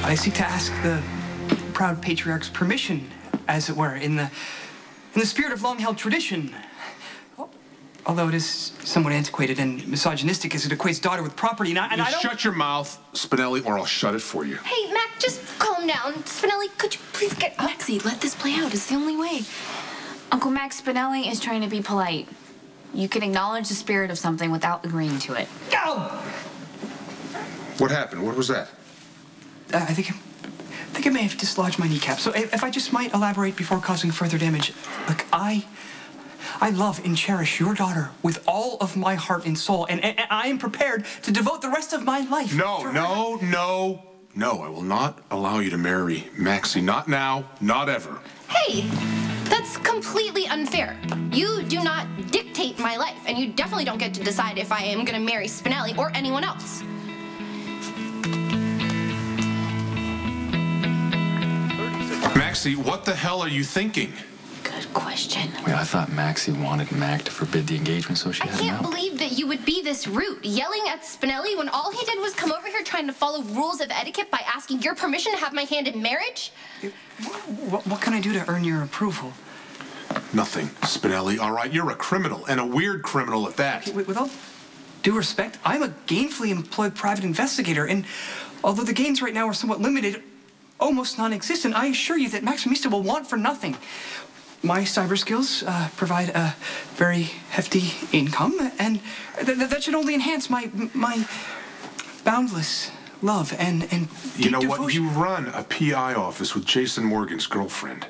I seek to ask the proud patriarch's permission, as it were, in the spirit of long-held tradition. Although it is somewhat antiquated and misogynistic as it equates daughter with property, and I don't... Shut your mouth, Spinelli, or I'll shut it for you. Hey, Mac, just calm down. Spinelli, could you please get... Maxie, let this play out. It's the only way. Uncle Max, Spinelli is trying to be polite. You can acknowledge the spirit of something without agreeing to it. Go! What happened? What was that? I think I may have dislodged my kneecap. So if I just might elaborate before causing further damage. Look, I love and cherish your daughter with all of my heart and soul, and I am prepared to devote the rest of my life No, to her. No, I will not allow you to marry Maxie. Not now, not ever. Hey, that's completely unfair. You do not dictate my life, and you definitely don't get to decide if I am going to marry Spinelli or anyone else. Maxie, what the hell are you thinking? Good question. Wait, I thought Maxie wanted Mac to forbid the engagement so she I had him can't out. believe that you would be this rude, yelling at Spinelli when all he did was come over here trying to follow rules of etiquette by asking your permission to have my hand in marriage? What can I do to earn your approval? Nothing, Spinelli. All right, you're a criminal, and a weird criminal at that. Okay, with all due respect, I'm a gainfully employed private investigator, and although the gains right now are somewhat limited, almost non-existent, I assure you that Maximista will want for nothing. My cyber skills provide a very hefty income, and that should only enhance my boundless love and deep You know devotion. what? You run a PI office with Jason Morgan's girlfriend.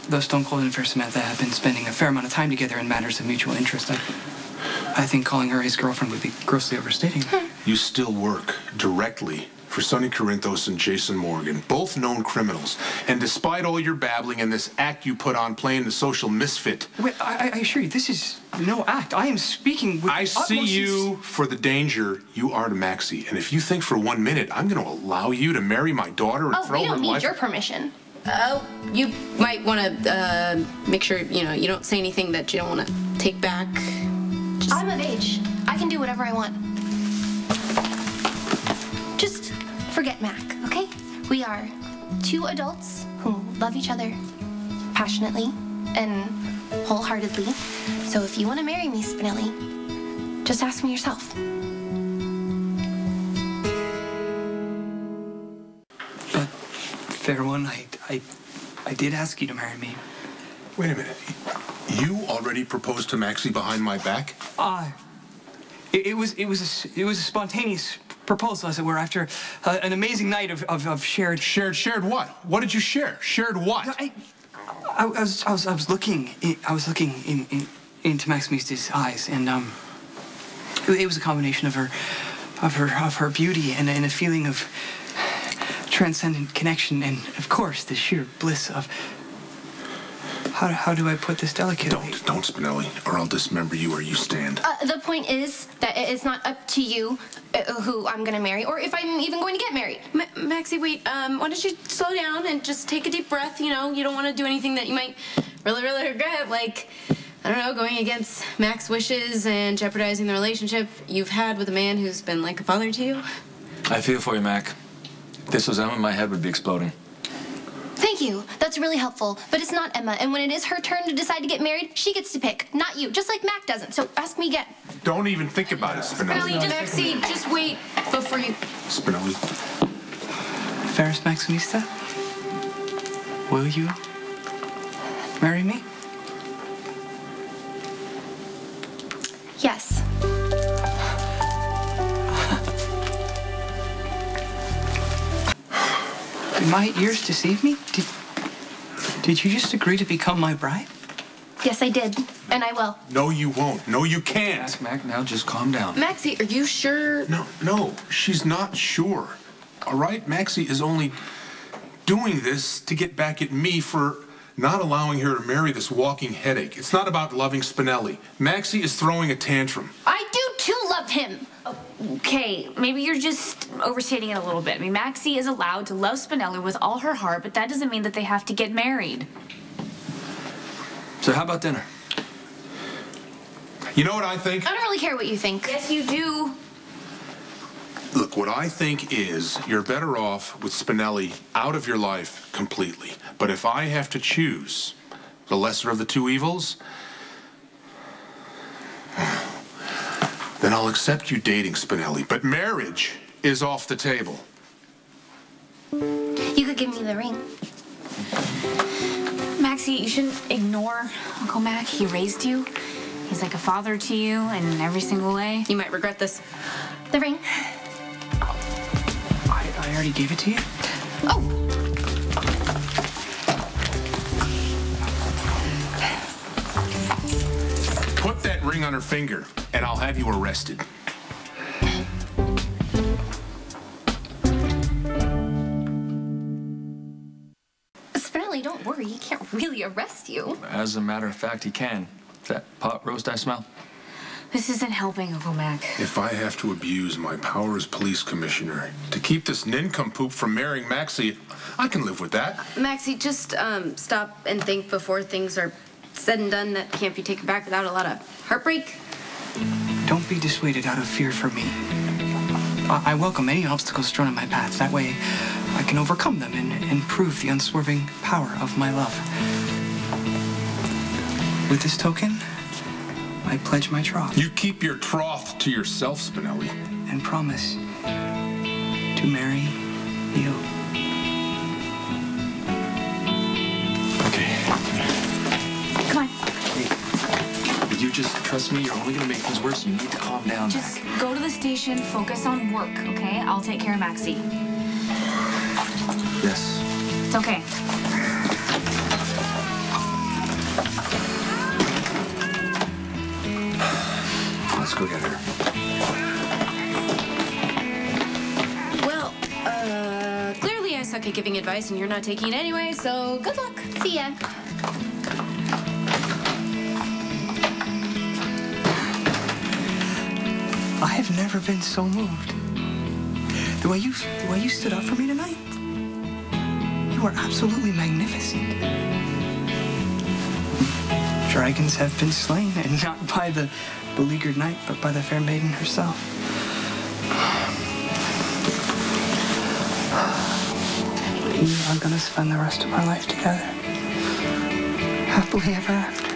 Though Stone Cold and Fair Samantha have been spending a fair amount of time together in matters of mutual interest, I think calling her his girlfriend would be grossly overstating. You still work directly for Sonny Corinthos and Jason Morgan, both known criminals. And despite all your babbling and this act you put on playing the social misfit... Wait, I assure you, this is no act. I am speaking with I see you for the danger you are to Maxie. And if you think for 1 minute I'm going to allow you to marry my daughter and throw We her don't need life... your permission. You might want to make sure, you don't say anything that you don't want to take back. I'm of age. I can do whatever I want. Just forget Mac, okay? We are two adults who love each other passionately and wholeheartedly. So if you want to marry me, Spinelli, just ask me yourself. But, fair one, I did ask you to marry me. Wait a minute. You already proposed to Maxie behind my back? It was a spontaneous proposal, as it were, after an amazing night of shared... Shared what? What did you share? Shared what? I was looking into Max Mista's eyes, and it was a combination of her beauty and a feeling of transcendent connection, and of course the sheer bliss of... How do I put this delicately? Don't, Spinelli, or I'll dismember you where you stand. The point is that it's not up to you who I'm going to marry, or if I'm even going to get married. Maxie, wait, why don't you slow down and just take a deep breath, you don't want to do anything that you might really, really regret, like, I don't know, going against Mac's wishes and jeopardizing the relationship you've had with a man who's been like a father to you. I feel for you, Mac. If this was Emma, my head would be exploding. Thank you. That's really helpful. But it's not Emma, and when it is her turn to decide to get married, she gets to pick, not you, just like Mac doesn't. So ask me again. Don't even think about it, Spinelli. Maxie, just wait before you... Spinelli. Fairest Maximista, will you marry me? Yes. Did my ears deceive me? Did you just agree to become my bride? Yes, I did. And I will. No, you won't. No, you can't. Mac, now just calm down. Maxie, are you sure? No, she's not sure. All right? Maxie is only doing this to get back at me for not allowing her to marry this walking headache. It's not about loving Spinelli. Maxie is throwing a tantrum. I do too love him. Okay, maybe you're just overstating it a little bit. I mean, Maxie is allowed to love Spinelli with all her heart, but that doesn't mean that they have to get married. So how about dinner? You know what I think? I don't really care what you think. Yes, you do. Look, what I think is you're better off with Spinelli out of your life completely. But if I have to choose the lesser of the two evils, then I'll accept you dating Spinelli. But marriage is off the table. You could give me the ring. Maxie, you shouldn't ignore Uncle Mac. He raised you. He's like a father to you in every single way. You might regret this. The ring. I already gave it to you. Oh, Put that ring on her finger, and I'll have you arrested. Spinelli, don't worry. He can't really arrest you. As a matter of fact, he can. That pot roast I smell? This isn't helping, Uncle Mac. If I have to abuse my power as police commissioner to keep this nincompoop from marrying Maxie, I can live with that. Maxie, just stop and think before things are said and done that can't be taken back without a lot of heartbreak. Don't be dissuaded out of fear for me. I welcome any obstacles thrown in my path. That way, I can overcome them and prove the unswerving power of my love. With this token, I pledge my troth You keep your troth to yourself, Spinelli. and promise to marry you. Okay. Come on. Hey, would you just trust me? You're only gonna make things worse. You need to calm down. Just go to the station, focus on work, okay? I'll take care of Maxie. Yes. It's okay. Let's go get her. Well, clearly I suck at giving advice and you're not taking it anyway, so good luck. See ya. I have never been so moved. The way you stood up for me tonight. You are absolutely magnificent. Dragons have been slain, and not by the beleaguered knight, but by the fair maiden herself. We are gonna spend the rest of our life together. Happily ever after.